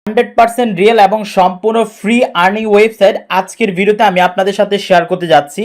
100% real এবং সম্পূর্ণ free earning website আজকের ভিডিওতে আমি আপনাদের সাথে শেয়ার করতে যাচ্ছি।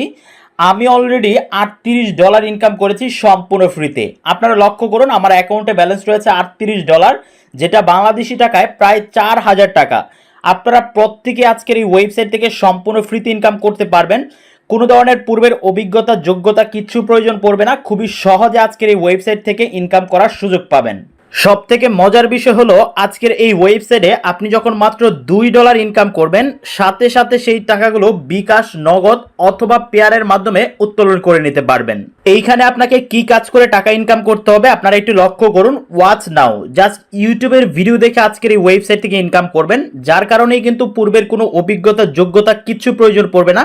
আমি অলরেডি $38 ইনকাম করেছি সম্পূর্ণ ফ্রিতে। আপনারা লক্ষ্য করুন আমার অ্যাকাউন্টে ব্যালেন্স রয়েছে $38, যেটা বাংলাদেশি টাকায় প্রায় 4000 টাকা। আপনারা প্রত্যেকে আজকের এই ওয়েবসাইট থেকে সম্পূর্ণ ফ্রিতে ইনকাম করতে পারবেন। কোনো ধরনের পূর্বের অভিজ্ঞতা যোগ্যতা কিচ্ছু প্রয়োজন পড়বে না। খুবই সহজে আজকের এই ওয়েবসাইট থেকে ইনকাম করার সুযোগ পাবেন। সব থেকে মজার বিষয় হলো আজকের এই ওয়েবসাইটে আপনি যখন মাত্র $2 ইনকাম করবেন, সাথে সাথে সেই টাকাগুলো বিকাশ, নগদ অথবা পেয়ারের মাধ্যমে উত্তোলন করে নিতে পারবেন। এইখানে আপনাকে কি কাজ করে টাকা ইনকাম করতে হবে আপনারা একটু লক্ষ্য করুন। ওয়াচ নাও, জাস্ট ইউটিউবের ভিডিও দেখে আজকের এই ওয়েবসাইট থেকে ইনকাম করবেন, যার কারণেই কিন্তু পূর্বের কোনো অভিজ্ঞতা যোগ্যতা কিচ্ছু প্রয়োজন পড়বে না।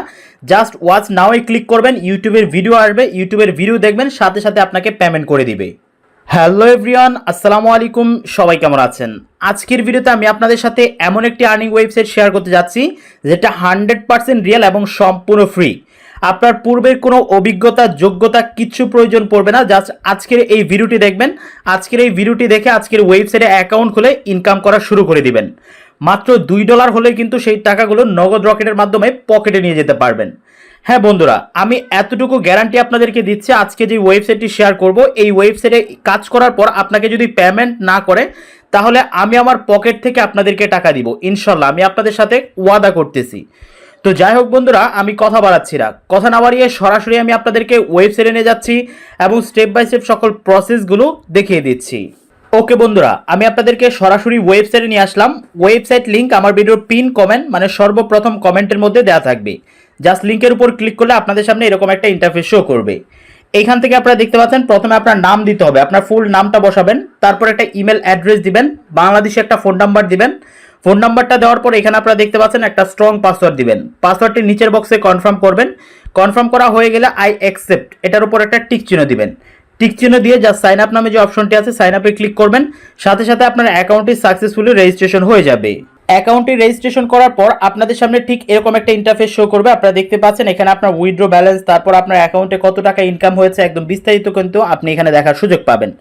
জাস্ট ওয়াচ নাও এ ক্লিক করবেন, ইউটিউবের ভিডিও আসবে, ইউটিউবের ভিডিও দেখবেন, সাথে সাথে আপনাকে পেমেন্ট করে দিবে। হ্যালো এভরিওয়ান, আসসালামু আলাইকুম। সবাই কেমন আছেন? আজকের ভিডিওতে আমি আপনাদের সাথে এমন একটি আর্নিং ওয়েবসাইট শেয়ার করতে যাচ্ছি যেটা 100% রিয়েল এবং সম্পূর্ণ ফ্রি। আপনার পূর্বের কোনো অভিজ্ঞতা যোগ্যতা কিচ্ছু প্রয়োজন পড়বে না। জাস্ট আজকের এই ভিডিওটি দেখবেন, আজকের এই ভিডিওটি দেখে আজকের ওয়েবসাইটে অ্যাকাউন্ট খুলে ইনকাম করা শুরু করে দিবেন। মাত্র $2 হলে কিন্তু সেই টাকাগুলো নগদ রকেটের মাধ্যমে পকেটে নিয়ে যেতে পারবেন। হ্যাঁ বন্ধুরা, আমি এতটুকু গ্যারান্টি আপনাদেরকে দিচ্ছি, আজকে যে ওয়েবসাইটটি শেয়ার করব এই ওয়েবসাইটে কাজ করার পর আপনাকে যদি পেমেন্ট না করে তাহলে আমি আমার পকেট থেকে আপনাদেরকে টাকা দিব ইনশাল্লাহ। আমি আপনাদের সাথে ওয়াদা করতেছি। তো যাই হোক বন্ধুরা, আমি কথা বাড়াচ্ছি না, কথা না বাড়িয়ে সরাসরি আমি আপনাদেরকে ওয়েবসাইটে নিয়ে যাচ্ছি এবং স্টেপ বাই স্টেপ সকল প্রসেসগুলো দেখিয়ে দিচ্ছি। ওকে বন্ধুরা, আমি আপনাদেরকে সরাসরি ওয়েবসাইটে নিয়ে আসলাম। ওয়েবসাইট লিংক আমার ভিডিওর পিন কমেন্ট মানে সর্বপ্রথম কমেন্টের মধ্যে দেওয়া থাকবে। জাস্ট লিংকের উপর ক্লিক করলে আপনাদের সামনে এরকম একটা ইন্টারফেস শো করবে। এইখান থেকে আপনারা দেখতে পাচ্ছেন প্রথমে আপনার নাম দিতে হবে, আপনার ফুল নামটা বসাবেন, তারপর একটা ইমেল অ্যাড্রেস দিবেন, বাংলাদেশে একটা ফোন নাম্বার দিবেন। ফোন নাম্বারটা দেওয়ার পর এখানে আপনারা দেখতে পাচ্ছেন একটা স্ট্রং পাসওয়ার্ড দিবেন। পাসওয়ার্ডটি নিচের বক্সে কনফার্ম করবেন। কনফার্ম করা হয়ে গেলে আই অ্যাকসেপ্ট এটার উপর একটা টিক চিহ্ন দিবেন। টিক চিহ্ন দিয়ে জাস্ট সাইন আপ নামে যে অপশনটি আছে সাইন আপে ক্লিক করবেন। সাথে সাথে আপনার অ্যাকাউন্টটি সাকসেসফুলি রেজিস্ট্রেশন হয়ে যাবে। অ্যাকাউন্টটি রেজিস্ট্রেশন করার পর আপনাদের সামনে ঠিক এরকম একটা ইন্টারফেস শো করবে। আপনারা দেখতে পাচ্ছেন এখানে আপনার উইথড্র ব্যালেন্স, তারপর আপনার অ্যাকাউন্টে কত টাকা ইনকাম হয়েছে একদম বিস্তারিত কিন্তু আপনি এখানে দেখার সুযোগ পাবেন।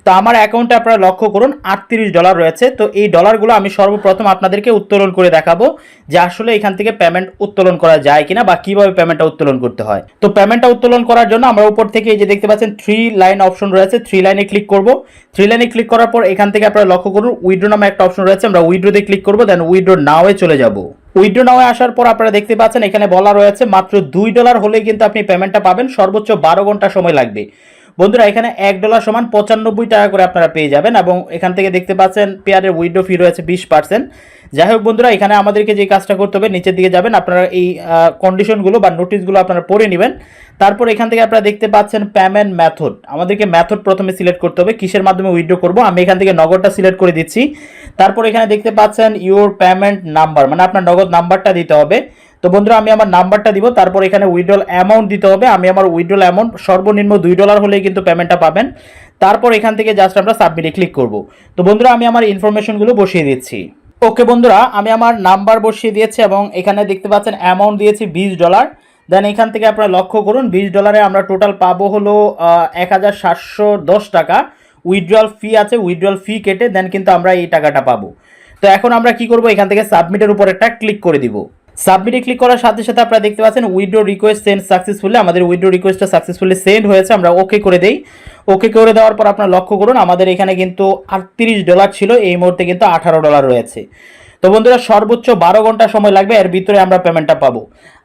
তো আমার অ্যাকাউন্টে আপনারা লক্ষ্য করুন $38 রয়েছে। তো এই ডলারগুলো আমি সর্বপ্রথম আপনাদেরকে উত্তোলন করে দেখাবো যে আসলে এখান থেকে পেমেন্ট উত্তোলন করা যায় কিনা বা কিভাবে পেমেন্টটা উত্তোলন করতে হয়। তো পেমেন্টটা উত্তোলন করার জন্য আমরা উপর থেকে এই যে দেখতে পাচ্ছেন 3 লাইন অপশন রয়েছে, 3 লাইনে ক্লিক করব। 3 লাইনে ক্লিক করার পর এখান থেকে আপনারা লক্ষ্য করুন উইথড্র নামে একটা অপশন রয়েছে, আমরা উইথড্রোতে ক্লিক করব, দেন উইথড্র নাও এ চলে যাব। উইথড্র নাও এ আসার পর আপনারা দেখতে পাচ্ছেন এখানে বলা রয়েছে মাত্র $2 হলেই কিন্তু আপনি পেমেন্টটা পাবেন, সর্বোচ্চ 12 ঘন্টা সময় লাগবে। বন্ধুরা এখানে $1 সমান 95 টাকা করে আপনারা পেয়ে যাবেন এবং এখান থেকে দেখতে পাচ্ছেন পেয়ারের উইথড্র ফি রয়েছে 20%। যাই হোক বন্ধুরা, এখানে আমাদেরকে যে কাজটা করতে হবে নিচের দিকে যাবেন, আপনারা এই কন্ডিশনগুলো বা নোটিশগুলো আপনারা পড়ে নেবেন। তারপর এখান থেকে আপনারা দেখতে পাচ্ছেন পেমেন্ট মেথড, আমাদেরকে মেথড প্রথমে সিলেক্ট করতে হবে কিসের মাধ্যমে উইথড্র করব। আমি এখান থেকে নগদটা সিলেক্ট করে দিচ্ছি। তারপর এখানে দেখতে পাচ্ছেন ইউর পেমেন্ট নাম্বার মানে আপনার নগদ নাম্বারটা দিতে হবে। তো বন্ধুরা আমি আমার নাম্বারটা দিব, তারপর এখানে উইথড্রল অ্যামাউন্ট দিতে হবে। আমি আমার উইথড্রল অ্যামাউন্ট সর্বনিম্ন $2 হলেই কিন্তু পেমেন্টটা পাবেন। তারপর এখান থেকে জাস্ট আমরা সাবমিটে ক্লিক করব। তো বন্ধুরা আমি আমার ইনফরমেশনগুলো বসিয়ে দিচ্ছি। ওকে বন্ধুরা, আমি আমার নাম্বার বসিয়ে দিয়েছি এবং এখানে দেখতে পাচ্ছেন অ্যামাউন্ট দিয়েছি $20। দেন এখান থেকে আপনারা লক্ষ্য করুন $20 আমরা টোটাল পাবো হলো 1710 টাকা। উইথড্রল ফি আছে, উইথড্রল ফি কেটে দেন কিন্তু আমরা এই টাকাটা পাবো। তো এখন আমরা কি করব, এখান থেকে সাবমিটের উপর একটা ক্লিক করে দিব। সাবমিটে ক্লিক করার সাথে সাথে আপনারা দেখতে পাচ্ছেন উইথড্র রিকোয়েস্ট সেন্ড সাকসেসফুলি, আমাদের উইথড্র রিকোয়েস্টটা সাকসেসফুলি সেন্ড হয়েছে। আমরা ওকে করে দেই। ওকে করে দেওয়ার পর আপনারা লক্ষ্য করুন আমাদের এখানে কিন্তু $38 ছিল, এই মুহূর্তে কিন্তু $18 রয়েছে। তো বন্ধুরা সর্বোচ্চ 12 ঘন্টা সময় লাগবে, এর ভিতরে আমরা পেমেন্টটা পাবো।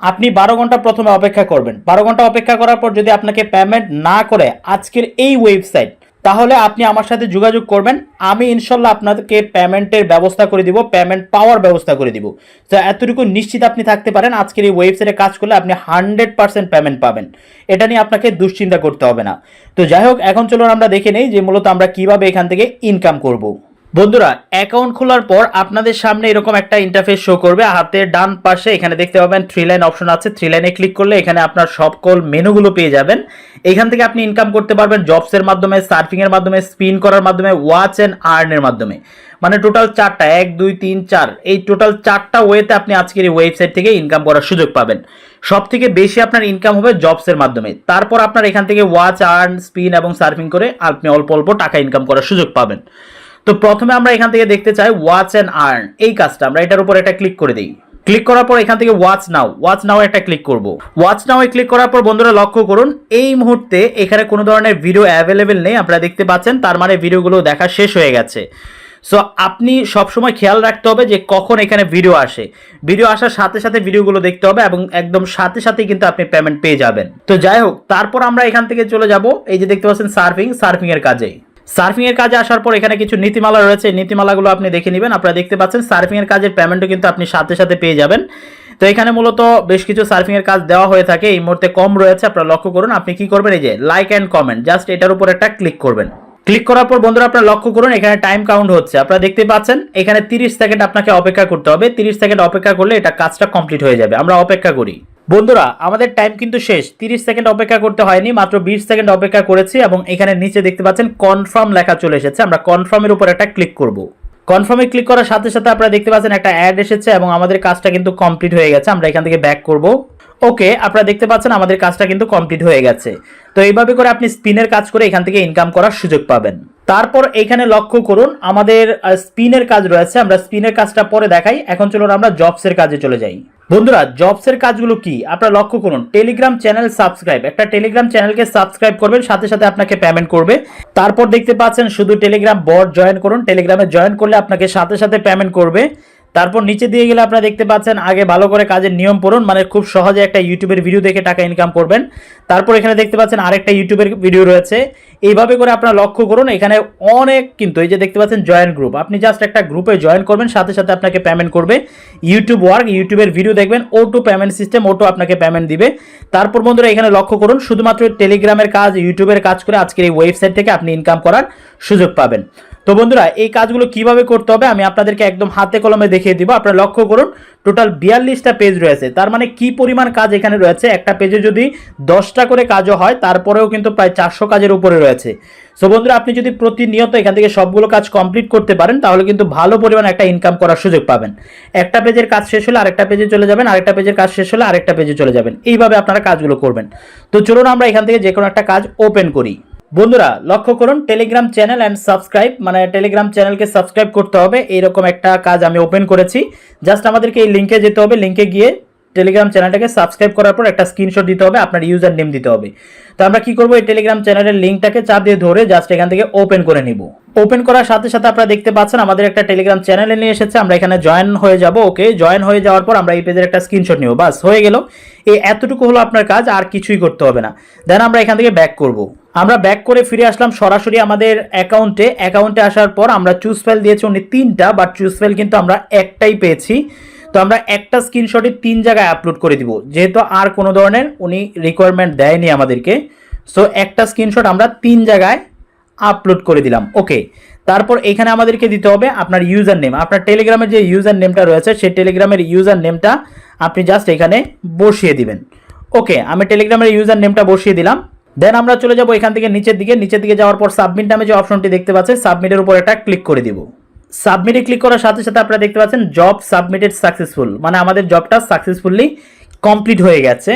আপনি 12 ঘন্টা প্রথমে অপেক্ষা করবেন। 12 ঘন্টা অপেক্ষা করার পর যদি আপনাকে পেমেন্ট না করে আজকের এই ওয়েবসাইট, তাহলে আপনি আমার সাথে যোগাযোগ করবেন, আমি ইনশাল্লাহ আপনাদেরকে পেমেন্টের ব্যবস্থা করে দিব, পেমেন্ট পাওয়ার ব্যবস্থা করে দিব। তো এতটুকু নিশ্চিত আপনি থাকতে পারেন আজকের এই ওয়েবসাইটে কাজ করলে আপনি 100% পেমেন্ট পাবেন, এটা নিয়ে আপনাকে দুশ্চিন্তা করতে হবে না। তো যাই হোক, এখন চলুন আমরা দেখে নেই যে মূলত আমরা কিভাবে এখান থেকে ইনকাম করব। বন্ধুরা অ্যাকাউন্ট খোলার পর আপনাদের সামনে এরকম একটা ইন্টারফেস শো করবে। হাতের ডান পাশে এখানে দেখতে পাবেন 3 লাইন অপশন আছে, 3 লাইনে ক্লিক করলে এখানে আপনার সকল মেনুগুলো পেয়ে যাবেন। এখান থেকে আপনি ইনকাম করতে পারবেন জবসের মাধ্যমে, সার্ফিং এর মাধ্যমে, স্পিন করার মাধ্যমে, ওয়াচ এন্ড আর্নের মাধ্যমে। মানে টোটাল 4টা 1 2 3 4 এই টোটাল 4টা ওয়েতে আপনি আজকের এই ওয়েবসাইট থেকে ইনকাম করার সুযোগ পাবেন। সব থেকে বেশি আপনার ইনকাম হবে জবসের মাধ্যমে। তারপর আপনার এখান থেকে ওয়াচ, আর্ন, স্পিন এবং সার্ফিং করে আপনি অল্প অল্প টাকা ইনকাম করার সুযোগ পাবেন। তো প্রথমে আমরা এখান থেকে দেখতে চাই ওয়াচ অ্যান্ড আর্ন, এই কাজটা আমরা এটার উপর একটা ক্লিক করে দিই। ক্লিক করার পর এখান থেকে ওয়াচ নাও একটা ক্লিক করব। ওয়াচ নাও ক্লিক করার পর বন্ধুরা লক্ষ্য করুন এই মুহূর্তে এখানে কোনো ধরনের ভিডিও অ্যাভেলেবেল নেই, আপনারা দেখতে পাচ্ছেন, তার মানে ভিডিওগুলো দেখা শেষ হয়ে গেছে। সো আপনি সবসময় খেয়াল রাখতে হবে যে কখন এখানে ভিডিও আসে, ভিডিও আসার সাথে সাথে ভিডিওগুলো দেখতে হবে এবং একদম সাথে সাথেই কিন্তু আপনি পেমেন্ট পেয়ে যাবেন। তো যাই হোক, তারপর আমরা এখান থেকে চলে যাব এই যে দেখতে পাচ্ছেন সার্ফিং এর কাজে। সার্ফিং এর কাজে আসার পর এখানে কিছু নীতিমালা রয়েছে, নীতিমালাগুলো আপনি দেখে নেবেন। আপনারা দেখতে পাচ্ছেন সার্ফিং এর কাজের পেমেন্টও কিন্তু আপনি সাথে সাথে পেয়ে যাবেন। তো এখানে মূলত বেশ কিছু সার্ফিং এর কাজ দেওয়া হয়ে থাকে, এই মুহূর্তে কম রয়েছে, আপনারা লক্ষ্য করুন। আপনি কি করবেন, এই যে লাইক অ্যান্ড কমেন্ট, জাস্ট এটার উপর একটা ক্লিক করবেন। ক্লিক করার পর বন্ধুরা আপনারা লক্ষ্য করুন এখানে টাইম কাউন্ট হচ্ছে, আপনারা দেখতে পাচ্ছেন এখানে 30 সেকেন্ড আপনাকে অপেক্ষা করতে হবে। 30 সেকেন্ড অপেক্ষা করলে এটা কাজটা কমপ্লিট হয়ে যাবে। আমরা অপেক্ষা করি। বন্ধুরা আমাদের টাইম কিন্তু শেষ, 30 সেকেন্ড অপেক্ষা করতে হয়নি, মাত্র 20 সেকেন্ড অপেক্ষা করেছি এবং এখানে নিচে দেখতে পাচ্ছেন কনফার্ম লেখা চলে এসেছে। আমরা কনফার্মের উপর একটা ক্লিক করব। কনফার্মে ক্লিক করার সাথে সাথে আপনারা দেখতে পাচ্ছেন একটা অ্যাড এসেছে এবং আমাদের কাজটা কিন্তু কমপ্লিট হয়ে গেছে। আমরা এখান থেকে ব্যাক করব। ওকে, আপনারা দেখতে পাচ্ছেন আমাদের কাজটা কিন্তু কমপ্লিট হয়ে গেছে। তো এইভাবে করে আপনি স্পিনের কাজ করে এখান থেকে ইনকাম করার সুযোগ পাবেন। তারপর এখানে লক্ষ্য করুন আমাদের স্পিনের কাজ রয়েছে, আমরা স্পিনের কাজটা পরে দেখাই। এখন চলুন আমরা জবসের কাজে চলে যাই। বন্ধুরা জবসের কাজগুলো কি আপনারা লক্ষ্য করুন, টেলিগ্রাম চ্যানেল সাবস্ক্রাইব, একটা টেলিগ্রাম চ্যানেলকে সাবস্ক্রাইব করবেন, সাথে সাথে আপনাকে পেমেন্ট করবে। তারপর দেখতে পাচ্ছেন শুধু টেলিগ্রাম বট জয়েন করুন, টেলিগ্রামে জয়েন করলে আপনাকে সাথে সাথে পেমেন্ট করবে। তারপর নিচে দিয়ে গেলে আপনারা দেখতে পাচ্ছেন আগে ভালো করে কাজের নিয়ম পড়ুন, মানে খুব সহজে একটা ইউটিউবের ভিডিও দেখে টাকা ইনকাম করবেন। তারপর এখানে দেখতে পাচ্ছেন আরেকটা ইউটিউবের ভিডিও রয়েছে। এইভাবে করে আপনারা লক্ষ্য করুন এখানে অনেক কিন্তু এই যে দেখতে পাচ্ছেন জয়েন গ্রুপ, আপনি জাস্ট একটা গ্রুপে জয়েন করবেন, সাথে সাথে আপনাকে পেমেন্ট করবে। ইউটিউব ওয়ার্ক, ইউটিউবের ভিডিও দেখবেন, অটো পেমেন্ট সিস্টেম, অটো আপনাকে পেমেন্ট দিবে। তারপর বন্ধুরা এখানে লক্ষ্য করুন শুধুমাত্র টেলিগ্রামের কাজ, ইউটিউবের কাজ করে আজকের এই ওয়েবসাইট থেকে আপনি ইনকাম করার সুযোগ পাবেন। তো বন্ধুরা এই কাজগুলো কিভাবে করতে হবে আমি আপনাদেরকে একদম হাতে কলমে দেখিয়ে দিব। আপনারা লক্ষ্য করুন টোটাল 42টা পেজ রয়েছে, তার মানে কি পরিমাণ কাজ এখানে রয়েছে। একটা পেজে যদি 10টা করে কাজও হয় তারপরেও কিন্তু প্রায় 400 কাজের উপরে রয়েছে। সো বন্ধুরা আপনি যদি প্রতিনিয়ত এখান থেকে সবগুলো কাজ কমপ্লিট করতে পারেন তাহলে কিন্তু ভালো পরিমাণ একটা ইনকাম করার সুযোগ পাবেন। একটা পেজের কাজ শেষ হলে আরেকটা পেজে চলে যাবেন, আরেকটা পেজের কাজ শেষ হলে আরেকটা পেজে চলে যাবেন, এইভাবে আপনারা কাজগুলো করবেন। তো চলুন আমরা এখান থেকে যে কোনো একটা কাজ ওপেন করি। বন্ধুরা লক্ষ্য করুন টেলিগ্রাম চ্যানেল অ্যান্ড সাবস্ক্রাইব, মানে টেলিগ্রাম চ্যানেলকে সাবস্ক্রাইব করতে হবে, এইরকম একটা কাজ আমি ওপেন করেছি। জাস্ট আমাদেরকে এই লিঙ্কে যেতে হবে, লিঙ্কে গিয়ে টেলিগ্রাম চ্যানেলটাকে সাবস্ক্রাইব করার পর একটা স্ক্রিনশট দিতে হবে, আপনার ইউজার নেম দিতে হবে। তো আমরা কি করব, এই টেলিগ্রাম চ্যানেলের লিঙ্কটাকে চাপ দিয়ে ধরে জাস্ট এখান থেকে ওপেন করে নিব। ওপেন করার সাথে সাথে আপনারা দেখতে পাচ্ছেন আমাদের একটা টেলিগ্রাম চ্যানেলে নিয়ে এসেছে, আমরা এখানে জয়েন হয়ে যাব। ওকে, জয়েন হয়ে যাওয়ার পর আমরা এই পেজের একটা স্ক্রিনশট নিব, বাস হয়ে গেল। এই এতটুকু হলো আপনার কাজ, আর কিছুই করতে হবে না। দেন আমরা এখান থেকে ব্যাক করব। আমরা ব্যাক করে ফিরে আসলাম সরাসরি আমাদের অ্যাকাউন্টে আসার পর আমরা চুজ ফাইল দিয়েছি উনি 3টা, বাট চুজ ফাইল কিন্তু আমরা একটাই পেয়েছি। তো আমরা একটা স্ক্রিনশটে 3 জায়গায় আপলোড করে দিব, যেহেতু আর কোনো ধরনের উনি রিকোয়ারমেন্ট দেয়নি আমাদেরকে। সো একটা স্ক্রিনশট আমরা 3 জায়গায় আপলোড করে দিলাম। ওকে, তারপর এখানে আমাদেরকে দিতে হবে আপনার ইউজার নেম, আপনার টেলিগ্রামের যে ইউজার নেমটা রয়েছে সেই টেলিগ্রামের ইউজার নেমটা আপনি জাস্ট এখানে বসিয়ে দিবেন। ওকে, আমি টেলিগ্রামের ইউজার নেমটা বসিয়ে দিলাম। দেন আমরা চলে যাব এখান থেকে নিচের দিকে যাওয়ার পর সাবমিট নামে যে অপশনটি দেখতে পাচ্ছেন সাবমিটের উপর একটা ক্লিক করে দিব। সাবমিটে ক্লিক করার সাথে সাথে আপনারা দেখতে পাচ্ছেন জব সাবমিটেড সাকসেসফুল, মানে আমাদের জবটা সাকসেসফুলি কমপ্লিট হয়ে গেছে।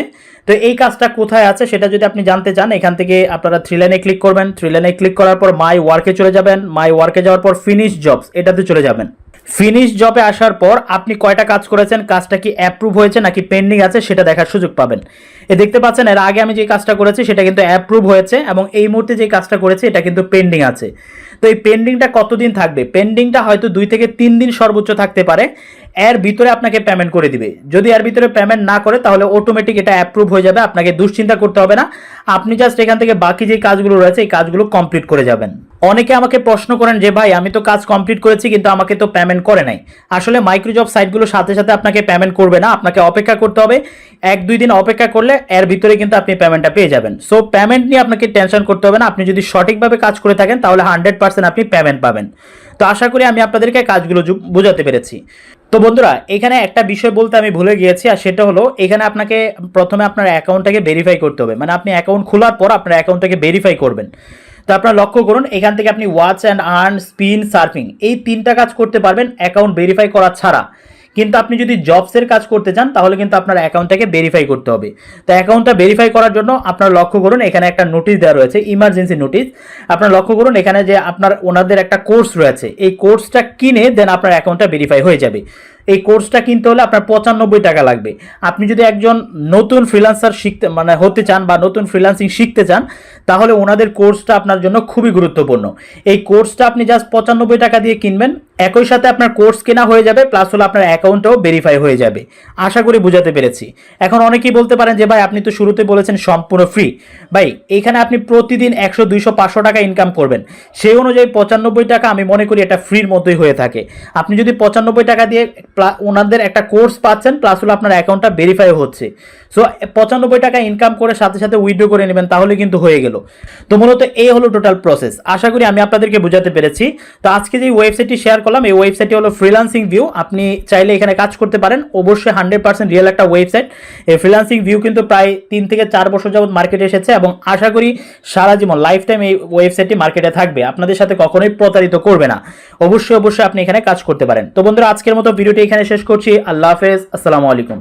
তো এই কাজটা কোথায় আছে সেটা যদি আপনি জানতে চান এখান থেকে আপনারা 3 লাইনে ক্লিক করবেন। 3 লাইনে ক্লিক করার পর মাই ওয়ার্কে চলে যাবেন, মাই ওয়ার্কে যাওয়ার পর ফিনিশ জবস এটাতে চলে যাবেন। ফিনিশ জবে আসার পর আপনি কয়টা কাজ করেছেন, কাজটা কি অ্যাপ্রুভ হয়েছে নাকি পেন্ডিং আছে সেটা দেখার সুযোগ পাবেন। এ দেখতে পাচ্ছেন এর আগে আমি যে কাজটা করেছি সেটা কিন্তু অ্যাপ্রুভ হয়েছে এবং এই মুহূর্তে যে কাজটা করেছি এটা কিন্তু পেন্ডিং আছে। তো এই পেন্ডিংটা কতদিন থাকবে, পেন্ডিংটা হয়তো 2 থেকে 3 দিন সর্বোচ্চ থাকতে পারে, এর ভিতরে আপনাকে পেমেন্ট করে দিবে। যদি এর ভিতরে পেমেন্ট না করে তাহলে অটোমেটিক এটা অ্যাপ্রুভ হয়ে যাবে, আপনাকে দুশ্চিন্তা করতে হবে না। আপনি জাস্ট এখান থেকে বাকি যে কাজগুলো রয়েছে এই কাজগুলো কমপ্লিট করে যাবেন। অনেকে আমাকে প্রশ্ন করেন যে ভাই আমি তো কাজ কমপ্লিট করেছি কিন্তু আমাকে তো পেমেন্ট করে নাই। আসলে মাইক্রোজব সাইটগুলো সাথে সাথে আপনাকে পেমেন্ট করবে না, আপনাকে অপেক্ষা করতে হবে। 1-2 দিন অপেক্ষা করলে এর ভিতরে কিন্তু আপনি পেমেন্টটা পেয়ে যাবেন। সো পেমেন্ট নিয়ে আপনাকে টেনশন করতে হবে না, আপনি যদি সঠিকভাবে কাজ করে থাকেন তাহলে 100% আপনি পেমেন্ট পাবেন। তো আশা করি আমি আপনাদেরকে কাজগুলো বোঝাতে পেরেছি। তো বন্ধুরা এখানে একটা বিষয় বলতে আমি ভুলে গিয়েছি, আর সেটা হলো এখানে আপনাকে প্রথমে আপনার অ্যাকাউন্টটাকে ভেরিফাই করতে হবে, মানে আপনি অ্যাকাউন্ট খোলার পর আপনার অ্যাকাউন্টটাকে ভেরিফাই করবেন। তো আপনারা লক্ষ্য করুন এখান থেকে আপনি watch and earn, spin, surfing এই 3টা কাজ করতে পারবেন অ্যাকাউন্ট ভেরিফাই করা ছাড়া। কিন্তু আপনি যদি জবসের কাজ করতে চান তাহলে কিন্তু আপনার অ্যাকাউন্টটাকে ভেরিফাই করতে হবে। তো অ্যাকাউন্টটা ভেরিফাই করার জন্য আপনারা লক্ষ্য করুন এখানে একটা নোটিশ দেওয়া রয়েছে, ইমার্জেন্সি নোটিশ। আপনারা লক্ষ্য করুন এখানে যে আপনার ওনাদের একটা কোর্স রয়েছে, এই কোর্সটা কিনে দেন আপনার অ্যাকাউন্টটা ভেরিফাই হয়ে যাবে। এই কোর্সটা কিনতে হলে আপনার 95 টাকা লাগবে। আপনি যদি একজন নতুন ফ্রিল্যান্সার শিখতে মানে হতে চান বা নতুন ফ্রিল্যান্সিং শিখতে চান তাহলে ওনাদের কোর্সটা আপনার জন্য খুবই গুরুত্বপূর্ণ। এই কোর্সটা আপনি জাস্ট 95 টাকা দিয়ে কিনবেন, একই সাথে আপনার কোর্স কেনা হয়ে যাবে, প্লাস হলো আপনার অ্যাকাউন্টটাও ভেরিফাই হয়ে যাবে। আশা করি বুঝাতে পেরেছি। এখন অনেকেই বলতে পারেন যে ভাই আপনি তো শুরুতে বলেছেন সম্পূর্ণ ফ্রি। ভাই এখানে আপনি প্রতিদিন 100, 200, 500 টাকা ইনকাম করবেন, সেই অনুযায়ী 95 টাকা আমি মনে করি এটা ফ্রির মতোই হয়ে থাকে। আপনি যদি 95 টাকা দিয়ে ওনাদের একটা কোর্স পাচ্ছেন, প্লাস হলো আপনার অ্যাকাউন্টটা ভেরিফাই হচ্ছে, সো 95 টাকা ইনকাম করে সাথে সাথে উইথড্র করে নেবেন, তাহলে কিন্তু হয়ে গেল। তো মূলত এই হলো টোটাল প্রসেস। আশা করি আমি আপনাদেরকে বোঝাতে পেরেছি। তো আজকে যে ওয়েবসাইটটি শেয়ার করলাম এই ওয়েবসাইটটি হলো ফ্রিল্যান্সিং ভিউ। আপনি চাইলে এখানে কাজ করতে পারেন, অবশ্যই 100% রিয়েল একটা ওয়েবসাইট। এই ফ্রিল্যান্সিং ভিউ কিন্তু প্রায় 3 থেকে 4 বছর যাবত মার্কেটে এসেছে এবং আশা করি সারা জীবন লাইফ টাইম এই ওয়েবসাইটটি মার্কেটে থাকবে, আপনাদের সাথে কখনোই প্রতারিত করবে না। অবশ্যই আপনি এখানে কাজ করতে পারেন। তো বন্ধুরা আজকের মতো ভিডিওটি এখানে শেষ করছি। আল্লাহ হাফেজ, আসসালামু আলাইকুম।